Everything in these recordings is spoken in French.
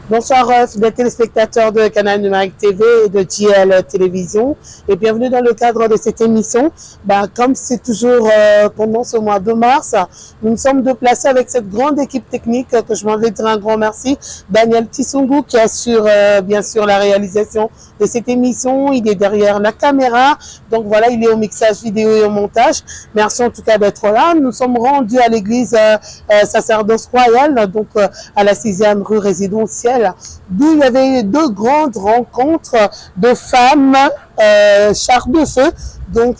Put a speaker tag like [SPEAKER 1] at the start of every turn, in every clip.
[SPEAKER 1] Bonsoir fidèles téléspectateurs de Canal Numérique TV et de JL Télévision et bienvenue dans le cadre de cette émission. Comme c'est toujours pendant ce mois de mars, nous sommes déplacés avec cette grande équipe technique que je m'en vais dire un grand merci. Daniel Tissungu qui assure bien sûr la réalisation de cette émission. Il est derrière la caméra, donc voilà, il est au mixage vidéo et au montage. Merci en tout cas d'être là. Nous sommes rendus à l'église Sacerdoce Royal, donc à la 6e rue résidentielle, d'où il y avait deux grandes rencontres de femmes chars de feu. Donc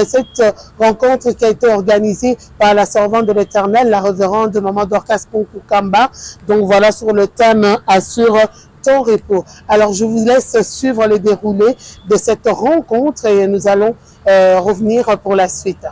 [SPEAKER 1] cette rencontre qui a été organisée par la servante de l'Éternel, la révérende Maman Dorcas Kamba. Donc voilà, sur le thème Assure ton repos. Alors je vous laisse suivre le déroulé de cette rencontre et nous allons revenir pour la suite.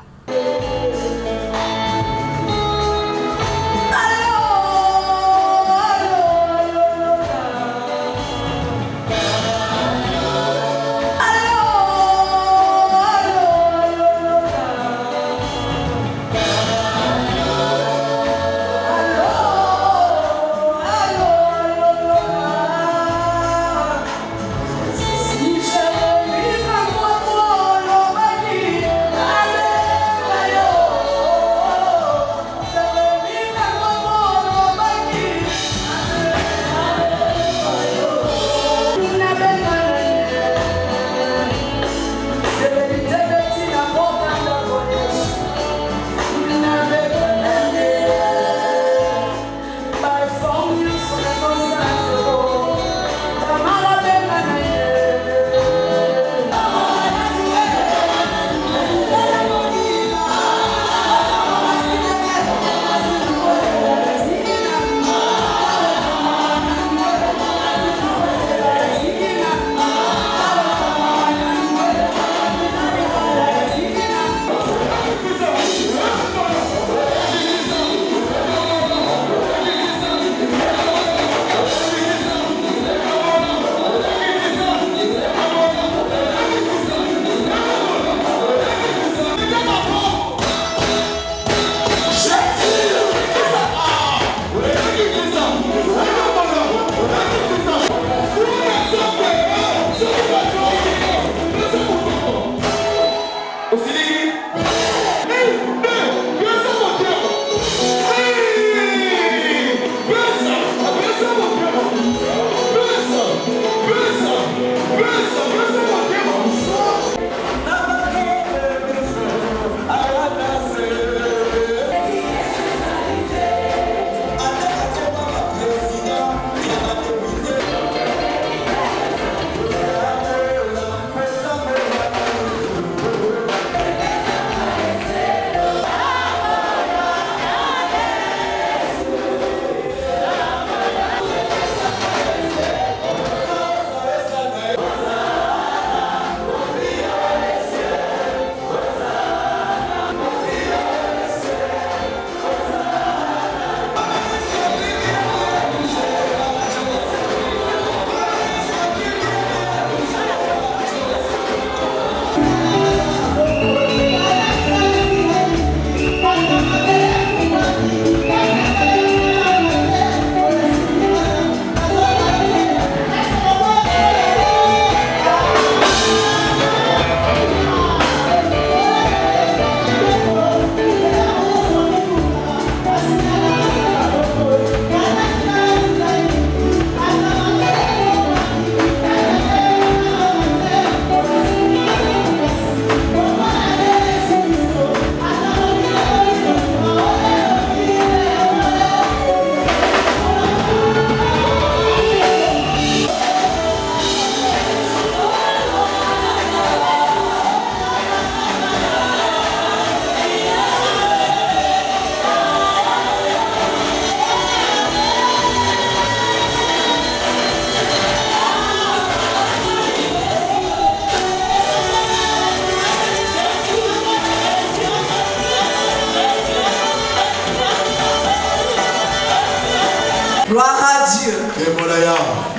[SPEAKER 2] Gloire à Dieu.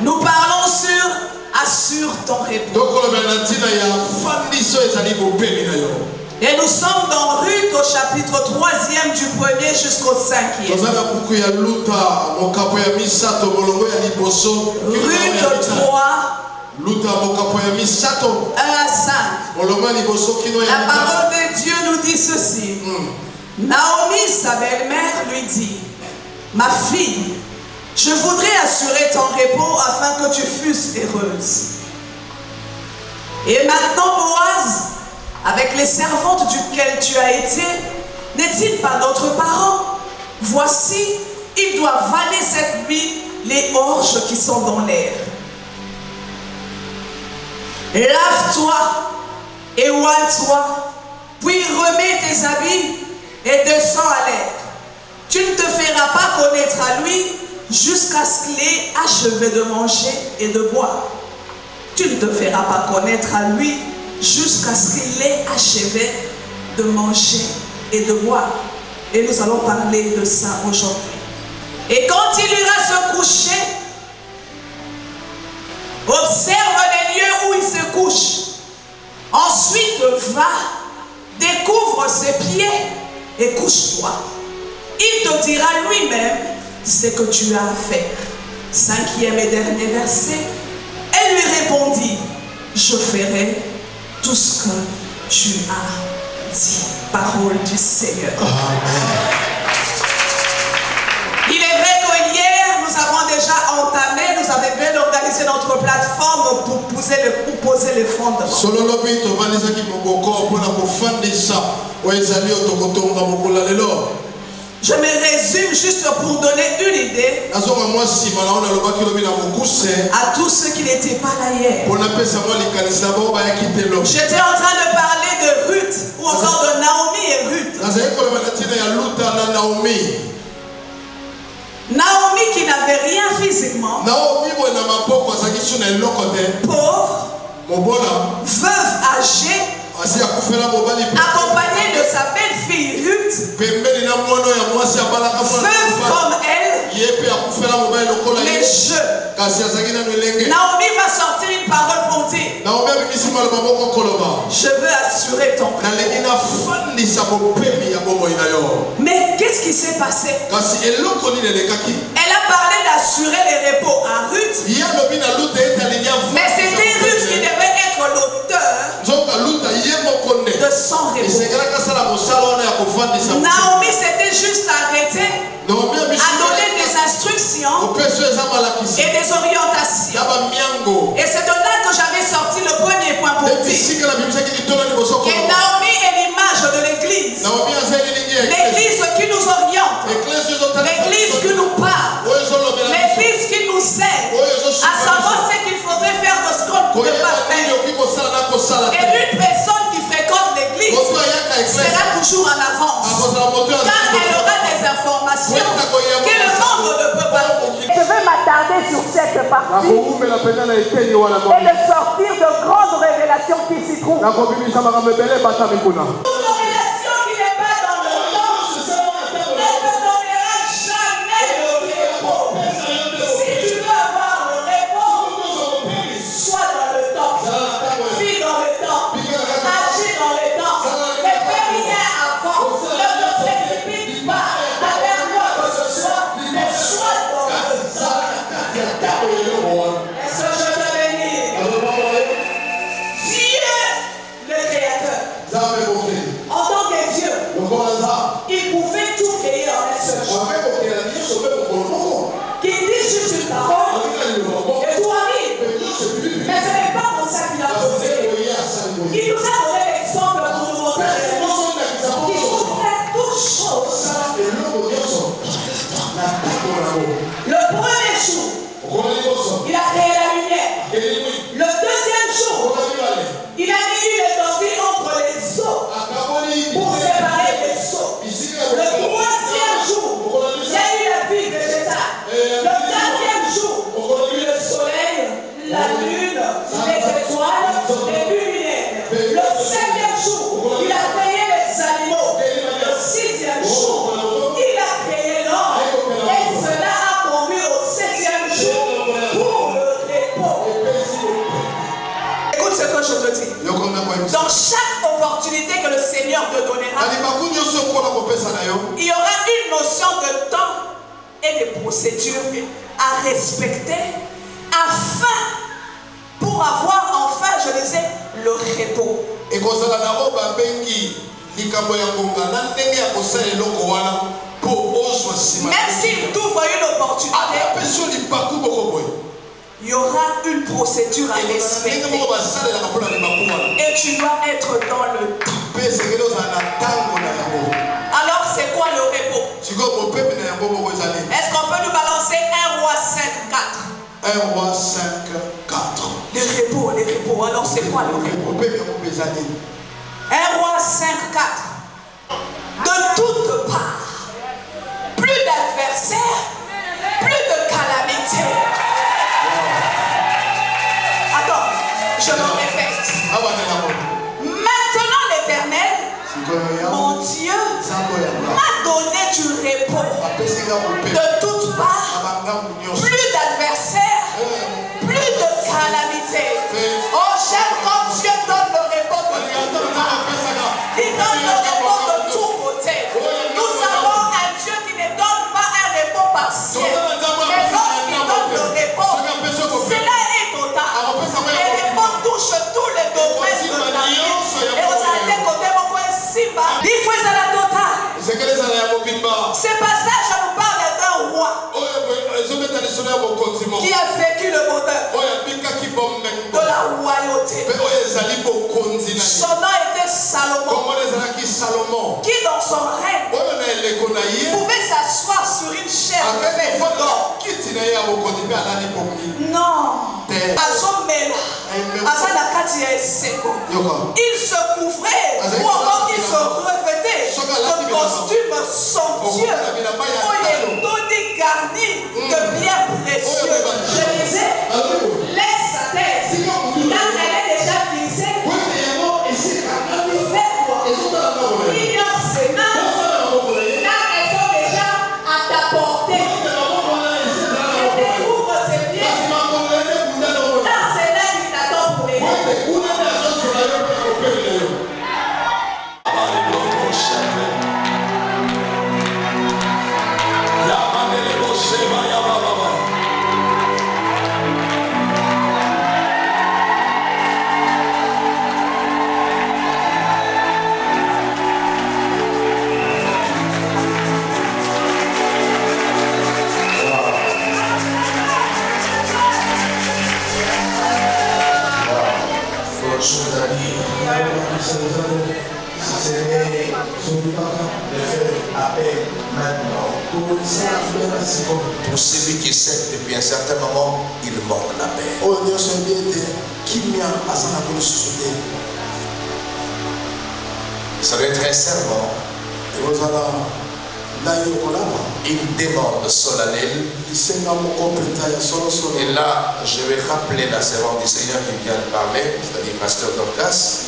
[SPEAKER 2] Nous parlons sur Assure ton repos. Et nous sommes dans Ruth au chapitre 3e du 1er jusqu'au 5e. Ruth 3. 1 à 5. La parole de Dieu nous dit ceci. Naomi, sa belle-mère, lui dit: ma fille, je voudrais assurer ton repos afin que tu fusses heureuse. Et maintenant, Boaz, avec les servantes duquel tu as été, n'est-il pas notre parent? Voici, il doit vanner cette nuit les orges qui sont dans l'air. Lave-toi et oins-toi, puis remets tes habits et descends à l'air. Tu ne te feras pas connaître à lui jusqu'à ce qu'il ait achevé de manger et de boire. Tu ne te feras pas connaître à lui jusqu'à ce qu'il ait achevé de manger et de boire. Et nous allons parler de ça aujourd'hui. Et quand il ira se coucher, observe les lieux où il se couche. Ensuite va, découvre ses pieds et couche-toi. Il te dira lui-même ce que tu as à faire. 5e et dernier verset. Elle lui répondit: je ferai tout ce que tu as dit. Parole du Seigneur. Amen. Il est vrai que hier, nous avons déjà entamé, nous avons bien organisé notre plateforme pour poser les fondements. Je me résume juste pour donner une idée à tous ceux qui n'étaient pas là hier. J'étais en train de parler de Ruth ou encore de Naomi et Ruth. Naomi qui n'avait rien physiquement, pauvre, veuve âgée, accompagnée de sa belle-fille Ruth, veuve comme elle, mais Naomi va sortir une parole pour dire: je veux assurer ton repos. Mais qu'est-ce qui s'est passé? Elle a parlé d'assurer les repos à Ruth, mais c'était Ruth qui devait être l'auteur de son repos. Naomi s'était juste arrêtée à donner des instructions et des orientations. Et c'est de là que j'avais sorti le premier point pour dire que Naomi est l'image de l'église. L'église qui nous oriente, l'église qui nous parle, l'église qui nous aide à savoir ce qu'il faudrait faire de ce qu'on ne peut pas faire. Et une personne qui fréquente l'église sera toujours en avance, car elle aura des informations que le monde ne peut pas. Je vais m'attarder sur cette partie et de sortir de grandes révélations qui s'y trouvent. il y aura une notion de temps et de procédures à respecter afin, pour avoir enfin, je disais, le repos. Même s'il t'ouvre une opportunité, il y aura une procédure à respecter. Et tu dois être dans le temps. Alors c'est quoi le repos? Est-ce qu'on peut nous balancer 1 Roi 5, 4?
[SPEAKER 3] 1 Roi 5, 4.
[SPEAKER 2] Le repos. Alors c'est quoi le repos? 1 Roi 5, 4. De toutes parts, plus d'adversaires, plus de calamités. Attends, je me répète. Maintenant l'Éternel, mon Dieu, m'a donné du repos. De toutes parts, plus d'adversaires, plus de calamités. Oh, cher, quand Dieu donne le repos de toutes parts, il donne le repos de tous côtés. Nous avons un Dieu qui ne donne pas un repos partiel. Mais lorsqu'il donne le repos, cela est total. Le repos touche tous les domaines de la vie. Et vous allez côté mon point Simba. Il faut ça la totale. Ce passage nous parle d'un roi qui a vécu le bonheur de la royauté. Son nom était Salomon, qui dans son règne pouvait s'asseoir sur une chaise faite d'or. Non, il se couvrait ou encore il se revêtait de costume somptueux où il est donné garni de pierres précieuses. Je disais, laisse sa tête car elle est déjà fixée. Fais-toi, ignore ses mains car elles sont déjà à ta portée. Et découvre ses pieds car c'est là qu'il t'attend pour les
[SPEAKER 4] Pour celui qui sait depuis un certain moment, il manque la paix. Ça doit être très serment. Une demande solennelle. Et là, je vais rappeler la servante du Seigneur qui vient de parler, c'est-à-dire Pasteur Dorcas.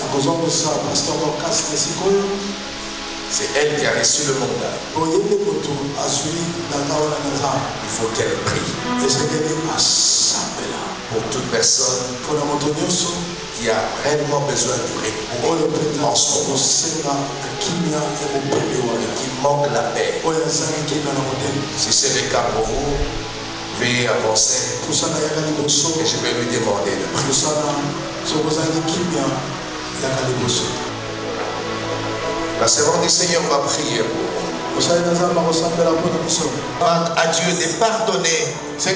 [SPEAKER 4] C'est elle qui a reçu le mandat. Il faut qu'elle prie pour toute personne qui a réellement besoin du repos en ce moment, qui manque la paix. Si c'est le cas pour vous, veuillez avancer et je vais lui demander de prier. La servante du Seigneur va prier pour vous. À Dieu de pardonner ces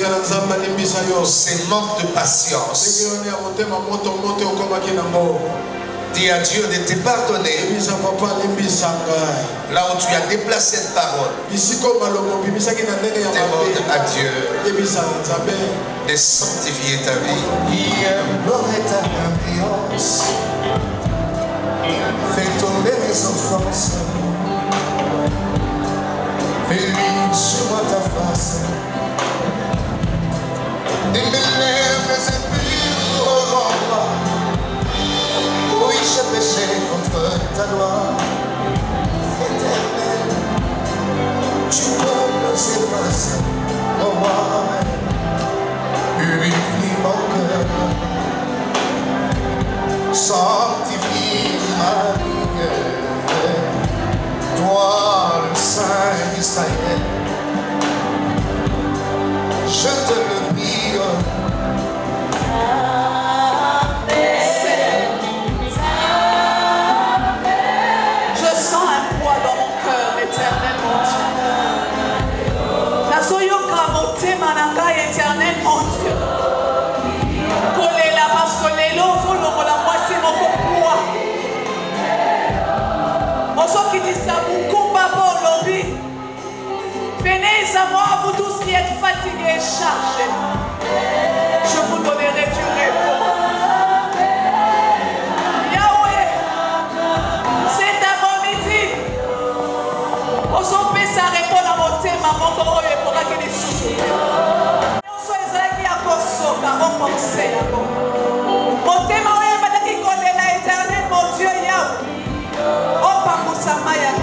[SPEAKER 4] manques de patience. Dis à Dieu de te pardonner là où tu as déplacé cette parole. Demande à Dieu de sanctifier ta vie.
[SPEAKER 5] Fais tomber mes offenses, fais-lui sur ta face, et mes lèvres impures. Oui, j'ai péché contre ta loi éternelle. Tu peux me effacer, oh roi, purifie mon cœur, sanctifie ma vie. Toi le je te le prie.
[SPEAKER 2] Je sens un poids dans mon cœur, éternel mon Dieu. Nazoyoka motema na ngai, éternel mon Dieu. Kolela parce que lelo ozolongola mwasi moko poids. Ozokitisa bukumba po olobi. Venez à moi, vous tous qui êtes fatigués et chargés. Je vous donnerai du repos. Yahweh, c'est avant-midi. Aujourd'hui, ça répond à mon thème, à mon corps et pour laquelle il souffre. Soyez qui a consommé, à repenser. Mon thème, qui connaît l'éternel, mon Dieu, Yahweh. Oh, par Moussama, Yahweh.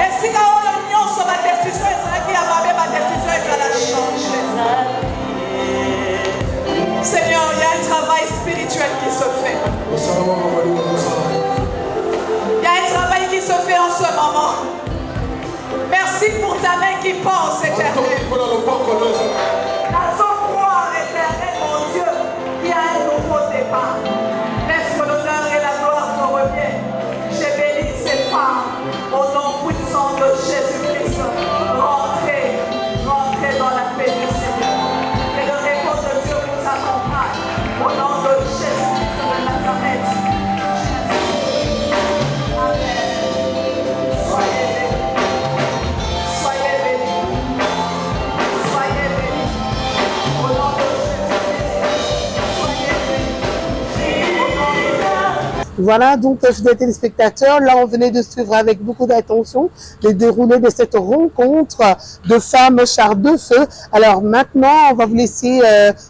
[SPEAKER 2] Et si ma décision est là, ma décision est là changer. Seigneur, il y a un travail spirituel qui se fait. Il y a un travail qui se fait en ce moment. Merci pour ta main qui pense, éternel. Laissons croire, éternel, mon Dieu, qu'il y a un nouveau départ. Laisse que l'honneur et la gloire te reviennent. J'ai béni ces femmes au nom puissant de Jésus-Christ. Rentrez dans la paix du Seigneur. Et le repos de Dieu vous accompagne. Au nom de Jésus-Christ de Nazareth. Amen. Soyez bénis. Soyez bénis. Soyez bénis. Au nom de Jésus-Christ. Soyez bénis. Au nom de
[SPEAKER 1] Voilà, donc, fidèles téléspectateurs, là, on venait de suivre avec beaucoup d'attention les déroulés de cette rencontre de femmes chars de feu. Alors, maintenant, on va vous laisser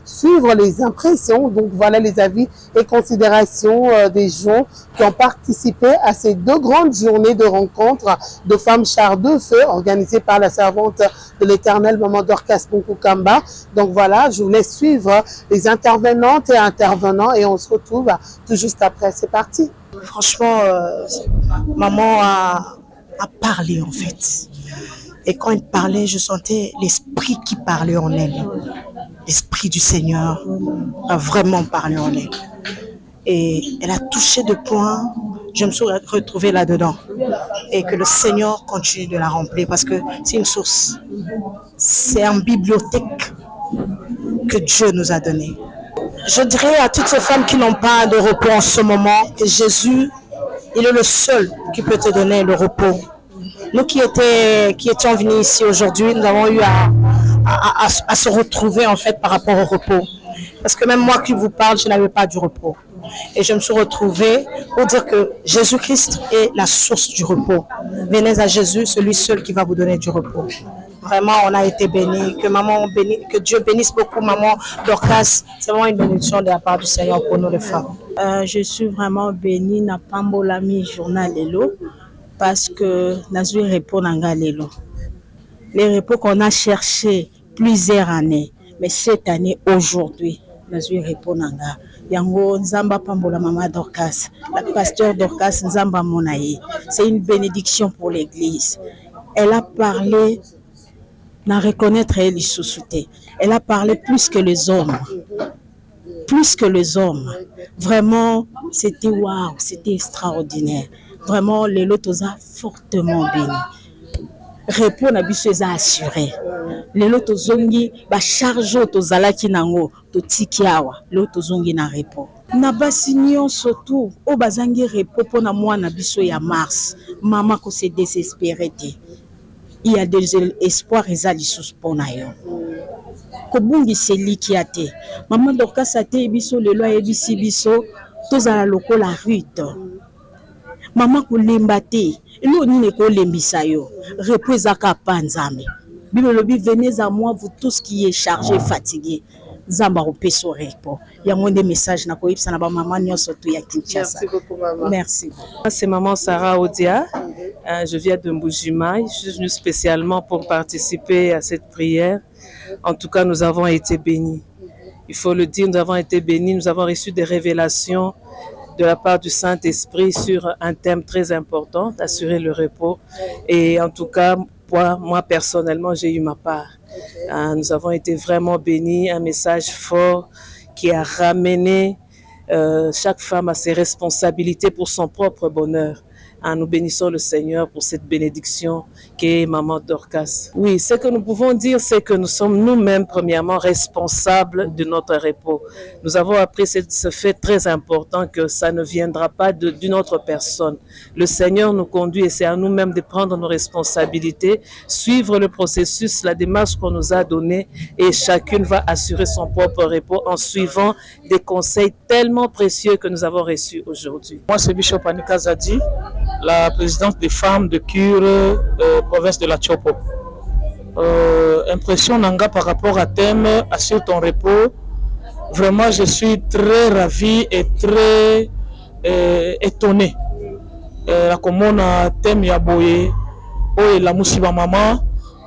[SPEAKER 1] suivre les impressions. Donc, voilà les avis et considérations des gens qui ont participé à ces deux grandes journées de rencontre de femmes chars de feu organisées par la servante de l'Éternel, Maman Dorcas Bonkukamba. Donc, voilà, je vous laisse suivre les intervenantes et intervenants et on se retrouve tout juste après. C'est parti.
[SPEAKER 6] Franchement, maman a parlé en fait. Et quand elle parlait, je sentais l'esprit qui parlait en elle. L'esprit du Seigneur a vraiment parlé en elle. Et elle a touché de points, je me suis retrouvée là-dedans. Et que le Seigneur continue de la remplir parce que c'est une source. C'est une bibliothèque que Dieu nous a donnée. Je dirais à toutes ces femmes qui n'ont pas de repos en ce moment que Jésus, il est le seul qui peut te donner le repos. Nous qui étions venus ici aujourd'hui, nous avons eu à se retrouver en fait par rapport au repos. Parce que même moi qui vous parle, je n'avais pas du repos. Et je me suis retrouvée pour dire que Jésus-Christ est la source du repos. Venez à Jésus, celui seul qui va vous donner du repos. Vraiment, on a été bénis. Que Dieu bénisse beaucoup maman Dorcas. C'est vraiment une bénédiction de la part du Seigneur pour nous les femmes.
[SPEAKER 7] Je suis vraiment bénie na pambola mi journal lelo parce que nazu repos nanga lelo. Les repos qu'on a cherché plusieurs années, mais cette année aujourd'hui, nazu repos nanga. Yango Nzamba pambola maman Dorcas, la pasteur Dorcas Nzamba Monaye. C'est une bénédiction pour l'église. Elle a parlé na reconnaître elle sous-souté. Elle a parlé plus que les hommes. Plus que les hommes. Vraiment, c'était waouh, c'était extraordinaire. Vraiment, les lotos a fortement béni. Repos na biso eza assuré. Les lotos zongi ba charge to zalaki nango to tikiawa. Lotos zongi na repos. Na basi nyonso tout o bazangi repos pona mwana biso ya mars. Maman ko se désespéré te. Il y a des espoirs ezali sous pona yo. Kobungi seliki ate. Maman Dorcas ate biso lelo ayebisi biso tozala lokola rute. Maman kolemba te. Elo nini kolembisa yo. Repos ezaka pa nzambe. Bible lobi venez à moi vous tous qui êtes chargés fatigués. Zamba repeso repos. Il y a moins de messages na ko ipsa na ba maman nyonso to ya Kinshasa.
[SPEAKER 1] Merci beaucoup maman.
[SPEAKER 7] Merci.
[SPEAKER 8] C'est maman Sarah Odia. Je viens de Mbujimaï. Je suis venue spécialement pour participer à cette prière. En tout cas, nous avons été bénis. Il faut le dire, nous avons été bénis. Nous avons reçu des révélations de la part du Saint-Esprit sur un thème très important, d'assurer le repos. Et en tout cas, moi personnellement, j'ai eu ma part. Nous avons été vraiment bénis, un message fort qui a ramené chaque femme à ses responsabilités pour son propre bonheur. Nous bénissons le Seigneur pour cette bénédiction qu'est Maman Dorcas. Oui, ce que nous pouvons dire, c'est que nous sommes nous-mêmes, premièrement, responsables de notre repos. Nous avons appris ce fait très important que ça ne viendra pas d'une autre personne. Le Seigneur nous conduit et c'est à nous-mêmes de prendre nos responsabilités, suivre le processus, la démarche qu'on nous a donnée et chacune va assurer son propre repos en suivant des conseils tellement précieux que nous avons reçus aujourd'hui.
[SPEAKER 9] Moi, c'est Bishop Anika Zadi, la présidente des femmes de Cure, province de la Tchopo. Impression Nanga par rapport à thème Assure ton repos. Vraiment, je suis très ravi et très étonné. La commune a thème Yaboye, oh la musiba maman,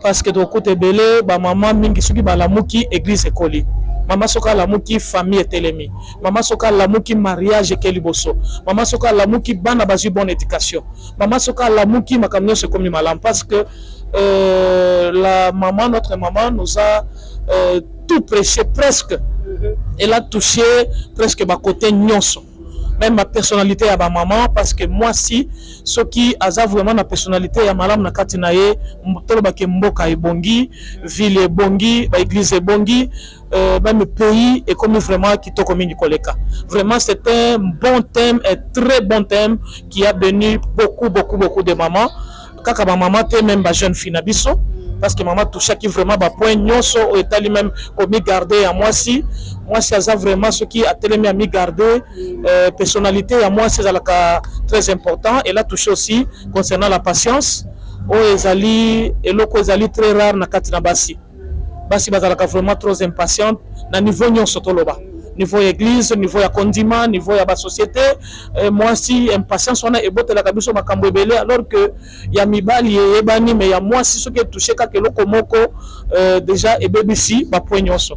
[SPEAKER 9] parce que de côté belé, ba maman mingi suki ba la muki église école. Maman soka la muki famille telemi. Maman soka la muki mariage keliboso. Maman soka la muki bana bazu bonne éducation. Maman soka la muki makamno se comme malam parce que notre maman nous a tout prêché presque. Elle a touché presque ma côté nyonso. Même ma personnalité à ma maman parce que moi si ce qui a vraiment la personnalité à malam na katinaye mtolo ke mboka ebongi ville ebongi ba église ebongi même pays et comme vraiment qui to comme koleka. Vraiment c'est un bon thème, un très bon thème qui a béni beaucoup de mamans. Kaka ba maman te même ba jeune fille na biso parce que maman touche qui vraiment ba point nyonso au état lui-même comme garder à moi si ça vraiment ce qui a tellement à garder personnalité à moi c'est très important et là touche aussi concernant la patience o ezali eloko ezali très rare na katina basi bazalaka vraiment trop impatiente na niveau nyonso toloba niveau église, niveau ya condiment, niveau ya ba société, moi si impatience on a ebote la kabiso makambo ebele alors que ya mibali ebani mais ya moi si ce qui est touché ka keloko moko déjà ebebisi ba poignonso.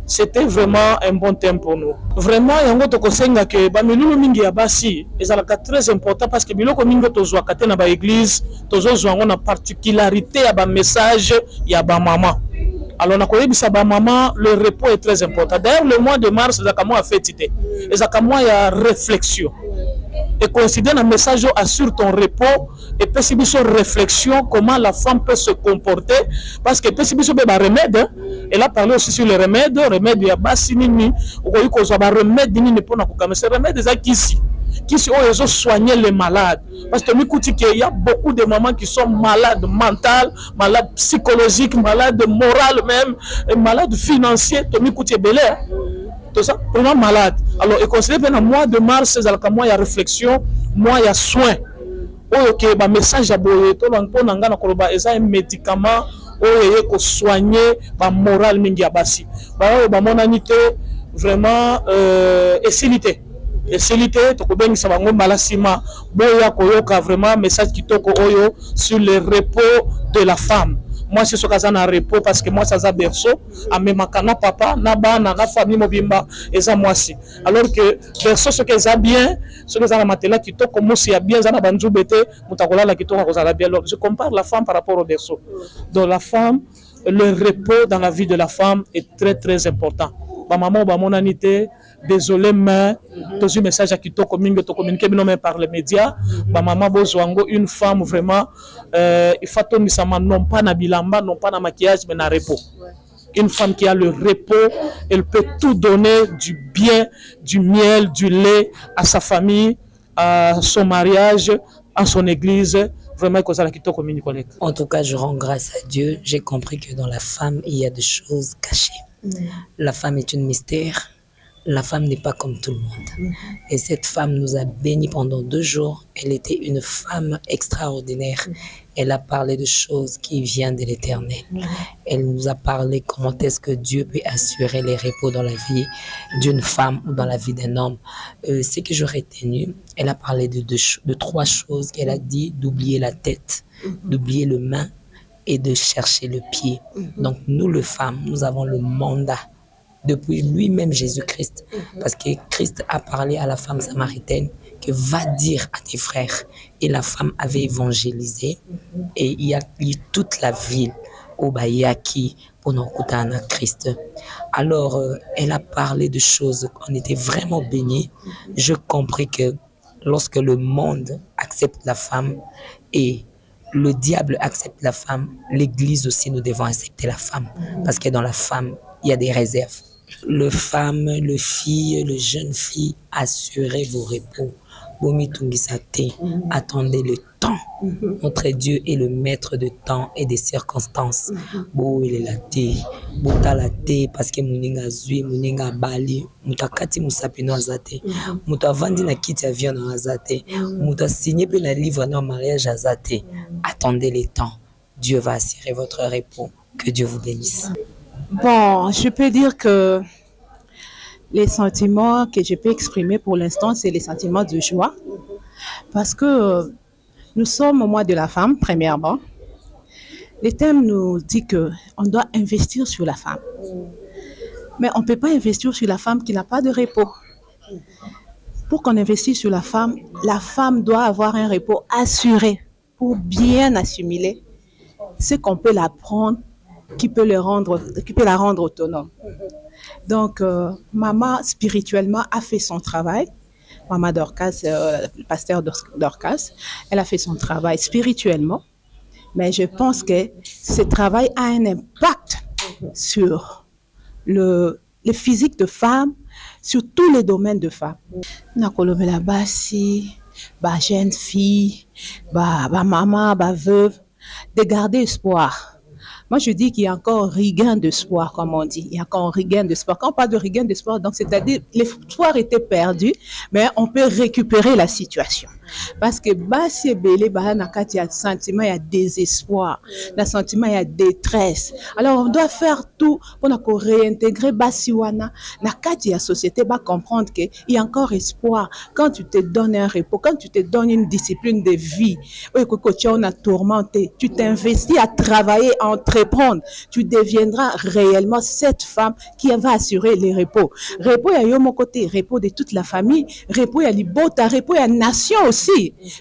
[SPEAKER 9] C'était vraiment un bon thème pour nous. Vraiment yango to kosenga ke ba milulu mingi ya basi ezalaka très important parce que biloko mingi tozwa kate na ba église, tozozwa ngona particularité ya ba message ya ba maman. Alors, maman, le repos est très important. D'ailleurs, le mois de mars, c'est a fait idée. Et c'est il y a réflexion. Et considère un message assure ton repos et peut une réflexion comment la femme peut se comporter parce que peut un remède. Elle a parlé aussi sur le remède. Remède il y a basinini ou remède ni pour na ce remède est ici. Qui sont soigner les malades parce que il y a beaucoup de mamans qui sont malades mentales, malades psychologiques, malades morales même, malades financiers. Tout ça, vraiment malade. Alors, et considérez que dans le mois de mars, il y a réflexion, il y a soin. Ok, bah message à boye, tout le monde a un médicament pour soigner la morale mingi abasi. Bah mon amité vraiment essélité. Et célité, ça va malasima, boya koyoka vraiment message qui toko oyo sur le repos de la femme. Moi c'est ce que na repos parce que moi ça za berceau, a même kana papa, na bana, na famille mobimba et ça moi si. Alors que berceau ce que ça bien, ce que ça na matela qui toko mo si a bien ça na banjou bete, mutakola la qui toko ko ça bien. Alors je compare la femme par rapport au berceau. Donc la femme, le repos dans la vie de la femme est très important. Ba maman ba mon anité désolé mais tous un message à qui to communiquer non mais par les médias ba maman bozwango une femme vraiment il faut ton non pas na bilamba non pas na maquillage mais na repos. Une femme qui a le repos, elle peut tout donner du bien, du miel, du lait à sa famille, à son mariage, à son église. Vraiment,
[SPEAKER 10] en tout cas, je rends grâce à Dieu. J'ai compris que dans la femme, il y a des choses cachées. La femme est un mystère. La femme n'est pas comme tout le monde. Et cette femme nous a bénis pendant 2 jours. Elle était une femme extraordinaire. Elle a parlé de choses qui viennent de l'Éternel. Elle nous a parlé comment est-ce que Dieu peut assurer les repos dans la vie d'une femme ou dans la vie d'un homme. Ce que j'aurais retenu, elle a parlé de 3 choses. Elle a dit d'oublier la tête, d'oublier le main et de chercher le pied. Donc nous, les femmes, nous avons le mandat depuis lui-même Jésus-Christ. Parce que Christ a parlé à la femme samaritaine que va dire à tes frères. Et la femme avait évangélisé et il y a eu toute la ville au Bayaki pour nous écouter à Christ. Alors, elle a parlé de choses, on était vraiment bénis. Je compris que lorsque le monde accepte la femme et le diable accepte la femme, l'Église aussi, nous devons accepter la femme. Parce que dans la femme, il y a des réserves. Le femme, le fille, le jeune fille, assurez vos repos. Attendez le temps. Notre Dieu est le maître de temps et des circonstances. Il est la thé. La thé parce que muninga zui, muninga bali, mutakati musapino azate. Mutavandi na kiti avion na azate. Mutasigné pe na livre na mariage azate. Attendez le temps. Dieu va assurer votre repos. Que Dieu vous bénisse.
[SPEAKER 7] Bon, je peux dire que les sentiments que je peux exprimer pour l'instant, c'est les sentiments de joie. Parce que nous sommes au mois de la femme, premièrement. Le thème nous dit qu'on doit investir sur la femme. Mais on ne peut pas investir sur la femme qui n'a pas de repos. Pour qu'on investisse sur la femme doit avoir un repos assuré pour bien assimiler ce qu'on peut l'apprendre, qui peut la rendre autonome. Donc, maman, spirituellement, a fait son travail. Maman Dorcas, le pasteur Dorcas, elle a fait son travail spirituellement. Mais je pense que ce travail a un impact sur le physique de femme, sur tous les domaines de femme. Nakolomela basi, ba jeune fille, ba maman, ba veuve, de garder espoir. Moi, je dis qu'il y a encore regain d'espoir, comme on dit. Il y a encore regain d'espoir. Quand on parle de regain d'espoir, donc c'est-à-dire l'espoir était perdu, mais on peut récupérer la situation. Parce que basi belé ba nakati il y a sentiment, il y a désespoir, le sentiment, il y a détresse. Alors on doit faire tout pour réintégrer basi wana nakati la société va comprendre que il y a encore espoir quand tu te donnes un repos, quand tu te donnes une discipline de vie. On a tourmenté, tu t'investis à travailler, à entreprendre, tu deviendras réellement cette femme qui va assurer les repos. Repos il y a mon côté, repos de toute la famille, repos il y a libota, repos il y a nation aussi.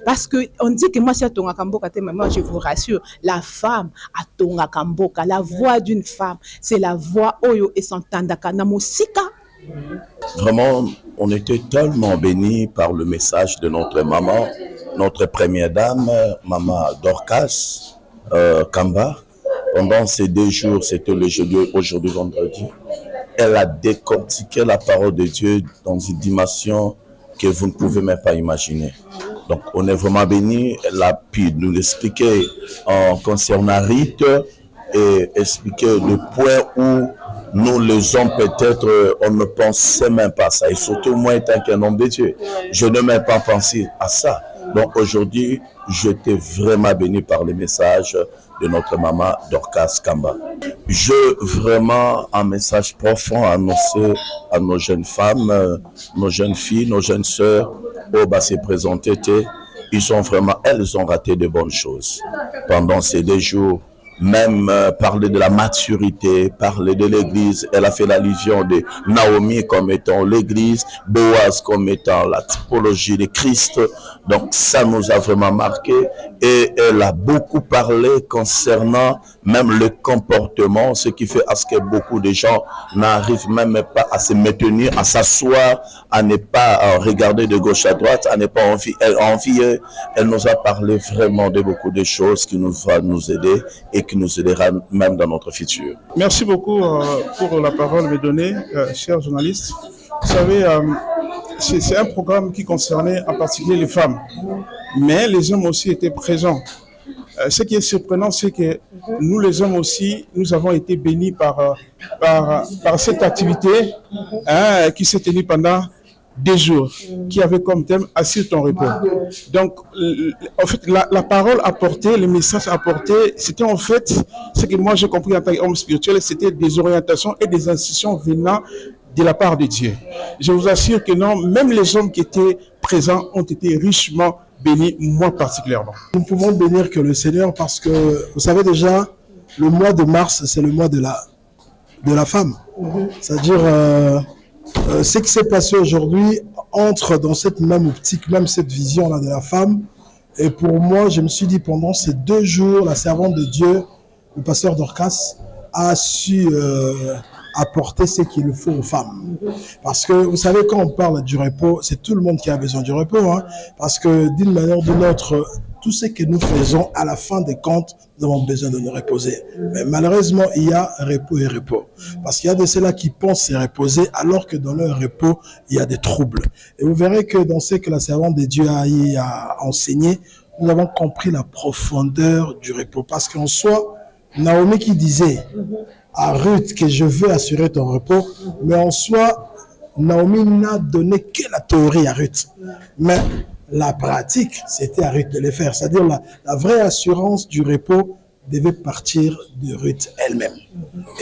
[SPEAKER 7] Parce qu'on dit que moi, si Tonga Kamboka, moi je vous rassure, la femme à Tonga Kamboka, la voix d'une femme, c'est la voix Oyo et Santandaka Namusika.
[SPEAKER 11] Vraiment, on était tellement bénis par le message de notre maman, notre première dame, maman Dorcas Kamba. Pendant ces 2 jours, c'était le jeudi, aujourd'hui vendredi, elle a décortiqué la parole de Dieu dans une dimension que vous ne pouvez même pas imaginer. Donc, on est vraiment bénis. Elle a pu nous l'expliquer en concernant Rite et expliquer le point où nous, les hommes, peut-être, on ne pensait même pas à ça. Et surtout, moi, étant qu'un homme de Dieu, je ne même pas pensé à ça. Donc, aujourd'hui, j'étais vraiment béni par les messages de notre maman Dorcas Kamba. Je vraiment un message profond à annoncer à nos jeunes femmes, nos jeunes filles, nos jeunes sœurs, au bas s'est présenté, elles ont raté de bonnes choses. Pendant ces 2 jours, même parler de la maturité, parler de l'église, elle a fait l'allusion de Naomi comme étant l'église, Boaz comme étant la typologie de Christ. Donc ça nous a vraiment marqué et elle a beaucoup parlé concernant même le comportement, ce qui fait à ce que beaucoup de gens n'arrivent même pas à se maintenir, à s'asseoir, à ne pas regarder de gauche à droite, à ne pas envier. Elle nous a parlé vraiment de beaucoup de choses qui nous va nous aider et qui nous aidera même dans notre futur.
[SPEAKER 12] Merci beaucoup pour la parole me donnée, chers journalistes. Vous savez, c'est un programme qui concernait en particulier les femmes, mais les hommes aussi étaient présents. Ce qui est surprenant, c'est que nous, les hommes aussi, nous avons été bénis par cette activité qui s'est tenue pendant 2 jours, qui avait comme thème « Assure ton repos ». Donc, en fait, la parole apportée, le message apporté, c'était en fait, ce que moi j'ai compris en tant qu'homme spirituel, c'était des orientations et des instructions venant de la part de Dieu. Je vous assure que non, même les hommes qui étaient présents ont été richement bénis, moi particulièrement.
[SPEAKER 13] Nous pouvons bénir que le Seigneur parce que, vous savez déjà, le mois de mars, c'est le mois de la femme. C'est-à-dire, ce qui s'est passé aujourd'hui, entre dans cette même optique, même cette vision-là de la femme. Et pour moi, je me suis dit, pendant ces 2 jours, la servante de Dieu, le pasteur Dorcas, a su apporter ce qu'il faut aux femmes. Parce que, vous savez, quand on parle du repos, c'est tout le monde qui a besoin du repos. Hein, parce que, d'une manière ou d'une autre, tout ce que nous faisons, à la fin des comptes, nous avons besoin de nous reposer. Mais malheureusement, il y a repos et repos. Parce qu'il y a de ceux-là qui pensent se reposer, alors que dans leur repos, il y a des troubles. Et vous verrez que dans ce que la servante de Dieu a enseigné, nous avons compris la profondeur du repos. Parce qu'en soi, Naomi qui disait à Ruth que je veux assurer ton repos, mais en soi, Naomi n'a donné que la théorie à Ruth. Mais la pratique, c'était à Ruth de le faire. C'est-à-dire la vraie assurance du repos devait partir de Ruth elle-même.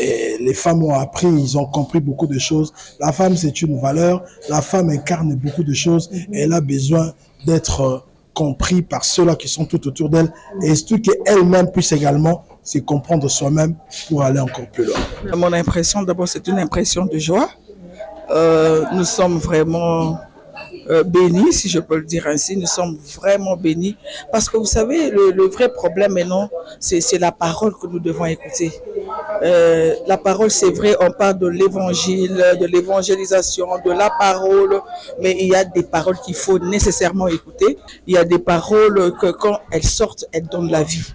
[SPEAKER 13] Et les femmes ont appris, ils ont compris beaucoup de choses. La femme, c'est une valeur. La femme incarne beaucoup de choses. Et elle a besoin d'être compris par ceux-là qui sont tout autour d'elle. Et surtout qu'elle-même puisse également se comprendre soi-même pour aller encore plus loin.
[SPEAKER 14] Mon impression, d'abord, c'est une impression de joie. Nous sommes vraiment bénis, si je peux le dire ainsi. Nous sommes vraiment bénis. Parce que vous savez, le vrai problème maintenant, c'est la parole que nous devons écouter. La parole, c'est vrai, on parle de l'évangile, de l'évangélisation, de la parole, mais il y a des paroles qu'il faut nécessairement écouter. Il y a des paroles que quand elles sortent, elles donnent la vie.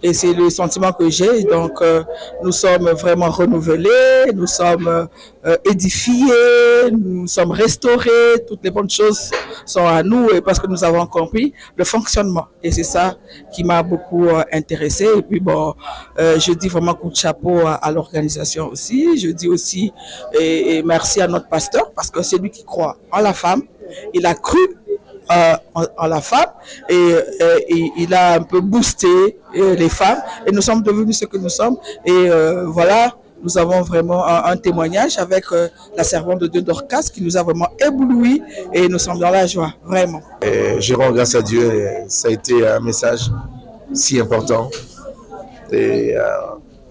[SPEAKER 14] Et c'est le sentiment que j'ai. Donc, nous sommes vraiment renouvelés, nous sommes édifiés, nous sommes restaurés. Toutes les bonnes choses sont à nous et parce que nous avons compris le fonctionnement. Et c'est ça qui m'a beaucoup intéressé. Et puis, bon, je dis vraiment coup de chapeau à l'organisation aussi. Je dis aussi et merci à notre pasteur parce que c'est lui qui croit en la femme. Il a cru en la femme et il a un peu boosté les femmes et nous sommes devenus ce que nous sommes et voilà, nous avons vraiment un témoignage avec la servante de Dieu Dorcas qui nous a vraiment ébloui et nous sommes dans la joie, vraiment.
[SPEAKER 15] Je rends grâce à Dieu, ça a été un message si important et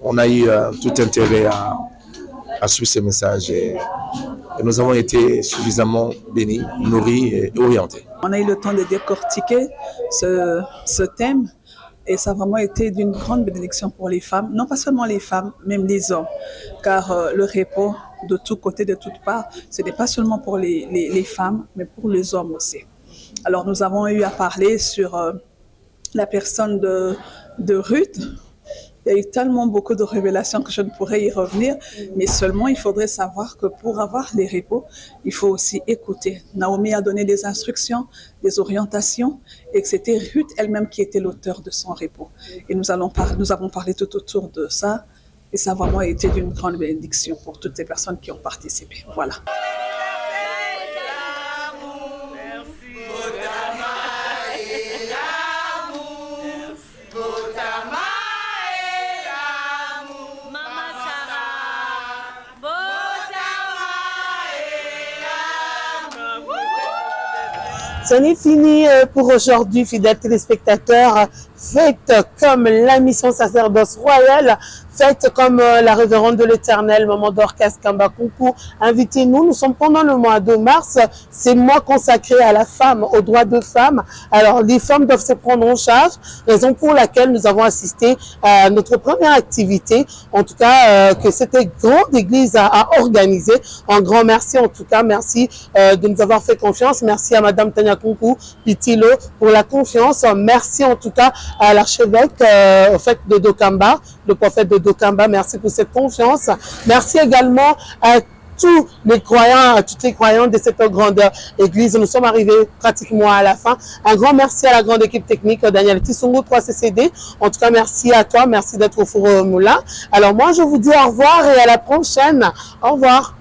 [SPEAKER 15] on a eu tout intérêt à suivre ce message et nous avons été suffisamment bénis, nourris et orientés.
[SPEAKER 16] On a eu le temps de décortiquer ce thème et ça a vraiment été d'une grande bénédiction pour les femmes, non pas seulement les femmes, même les hommes, car le repos de tous côtés, de toutes parts, ce n'est pas seulement pour les femmes, mais pour les hommes aussi. Alors nous avons eu à parler sur la personne de Ruth. Il y a eu tellement beaucoup de révélations que je ne pourrais y revenir, mais seulement il faudrait savoir que pour avoir les repos, il faut aussi écouter. Naomi a donné des instructions, des orientations, et que c'était Ruth elle-même qui était l'auteur de son repos. Et nous avons parlé tout autour de ça, et ça a vraiment été d'une grande bénédiction pour toutes les personnes qui ont participé. Voilà.
[SPEAKER 1] Ce n'est fini pour aujourd'hui, fidèles téléspectateurs. Faites comme la mission sacerdoce royale, faites comme la révérende de l'Éternel, Maman Dorcas Kamba Kunku. Invitez-nous, nous sommes pendant le mois de mars, c'est le mois consacré à la femme, aux droits de femmes. Alors les femmes doivent se prendre en charge, raison pour laquelle nous avons assisté à notre première activité, en tout cas que cette grande église a organisé. Un grand merci en tout cas, merci de nous avoir fait confiance, merci à Madame Tania Kunku Pitilo pour la confiance, merci en tout cas à l'archevêque de Dokamba, le prophète de Dokamba, merci pour cette confiance. Merci également à tous les croyants, à toutes les croyantes de cette grande église. Nous sommes arrivés pratiquement à la fin. Un grand merci à la grande équipe technique, Daniel Tissungu 3CCD. En tout cas, merci à toi, merci d'être au Four Moulin. Alors moi, je vous dis au revoir et à la prochaine. Au revoir.